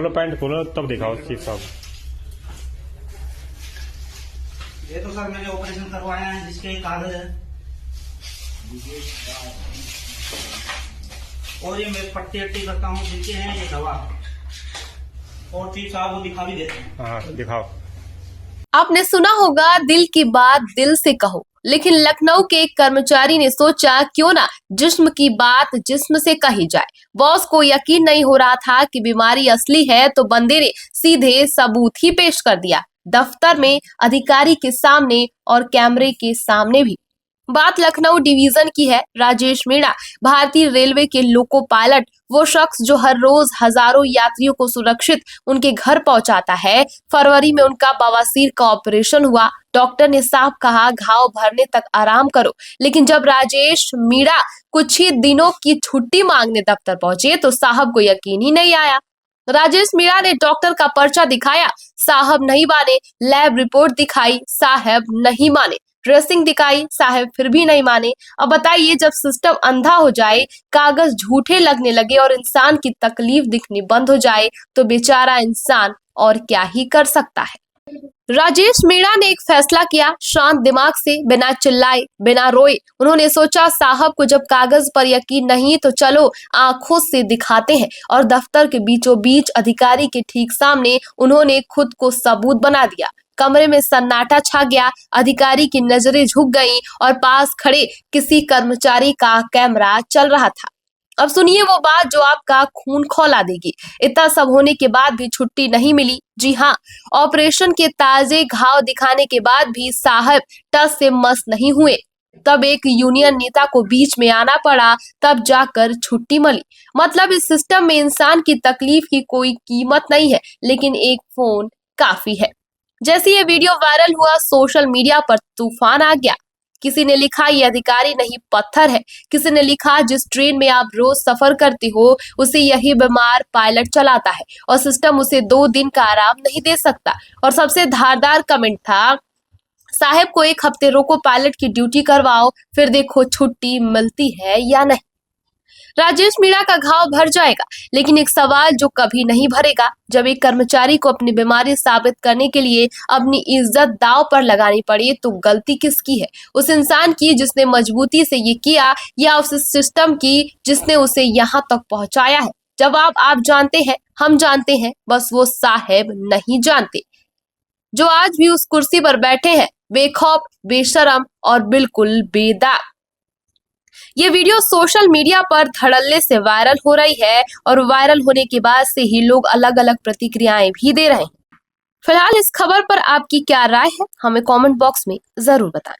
खोलो पैंट खोलो तब दिखाओ चीफ साहब। ये तो सर मैंने ऑपरेशन करवाया है जिसके कागज है और ये मैं पट्टी अट्टी करता हूँ जिनके हैं ये दवा और चीफ साहब वो दिखा भी देते हैं। हाँ दिखाओ। आपने सुना होगा दिल की बात दिल से कहो, लेकिन लखनऊ के एक कर्मचारी ने सोचा क्यों ना जिस्म की बात जिस्म से कही जाए। बॉस को यकीन नहीं हो रहा था कि बीमारी असली है तो बंदे ने सीधे सबूत ही पेश कर दिया, दफ्तर में, अधिकारी के सामने और कैमरे के सामने भी। बात लखनऊ डिवीजन की है। राजेश मीणा भारतीय रेलवे के लोको पायलट, वो शख्स जो हर रोज हजारों यात्रियों को सुरक्षित उनके घर पहुंचाता है। फरवरी में उनका बवासीर का ऑपरेशन हुआ। डॉक्टर ने साफ कहा घाव भरने तक आराम करो, लेकिन जब राजेश मीणा कुछ ही दिनों की छुट्टी मांगने दफ्तर पहुंचे तो साहब को यकीन ही नहीं आया। राजेश मीणा ने डॉक्टर का पर्चा दिखाया, साहब नहीं माने। लैब रिपोर्ट दिखाई, साहब नहीं माने। ड्रेसिंग दिखाई, साहब फिर भी नहीं माने। अब बताइए, जब सिस्टम अंधा हो जाए, कागज झूठे लगने लगे और इंसान की तकलीफ दिखनी बंद हो जाए तो बेचारा इंसान और क्या ही कर सकता है। राजेश मीणा ने एक फैसला किया, शांत दिमाग से, बिना चिल्लाए, बिना रोए। उन्होंने सोचा साहब को जब कागज पर यकीन नहीं तो चलो आंखों से दिखाते हैं, और दफ्तर के बीचों बीच अधिकारी के ठीक सामने उन्होंने खुद को सबूत बना दिया। कमरे में सन्नाटा छा गया, अधिकारी की नजरें झुक गईं और पास खड़े किसी कर्मचारी का कैमरा चल रहा था। अब सुनिए वो बात जो आपका खून खौला देगी। इतना सब होने के बाद भी छुट्टी नहीं मिली। जी हाँ, ऑपरेशन के ताजे घाव दिखाने के बाद भी साहब टस से मस नहीं हुए। तब एक यूनियन नेता को बीच में आना पड़ा, तब जाकर छुट्टी मिली। मतलब इस सिस्टम में इंसान की तकलीफ की कोई कीमत नहीं है, लेकिन एक फोन काफी है। जैसे ये वीडियो वायरल हुआ, सोशल मीडिया पर तूफान आ गया। किसी ने लिखा ये अधिकारी नहीं पत्थर है। किसी ने लिखा जिस ट्रेन में आप रोज सफर करते हो उसे यही बीमार पायलट चलाता है और सिस्टम उसे 2 दिन का आराम नहीं दे सकता। और सबसे धारदार कमेंट था, साहब को 1 हफ्ते रोको, पायलट की ड्यूटी करवाओ, फिर देखो छुट्टी मिलती है या नहीं। राजेश मीणा का घाव भर जाएगा, लेकिन एक सवाल जो कभी नहीं भरेगा, जब एक कर्मचारी को अपनी बीमारी साबित करने के लिए अपनी इज्जत दांव पर लगानी पड़ी तो गलती किसकी है? उस इंसान की जिसने मजबूती से ये किया, या उस सिस्टम की जिसने उसे यहाँ तक पहुंचाया है? जवाब आप जानते हैं, हम जानते हैं, बस वो साहब नहीं जानते, जो आज भी उस कुर्सी पर बैठे हैं, बेखौफ, बेशरम और बिल्कुल बेदाग। ये वीडियो सोशल मीडिया पर धड़ल्ले से वायरल हो रही है और वायरल होने के बाद से ही लोग अलग अलग प्रतिक्रियाएं भी दे रहे हैं। फिलहाल इस खबर पर आपकी क्या राय है, हमें कमेंट बॉक्स में जरूर बताएं।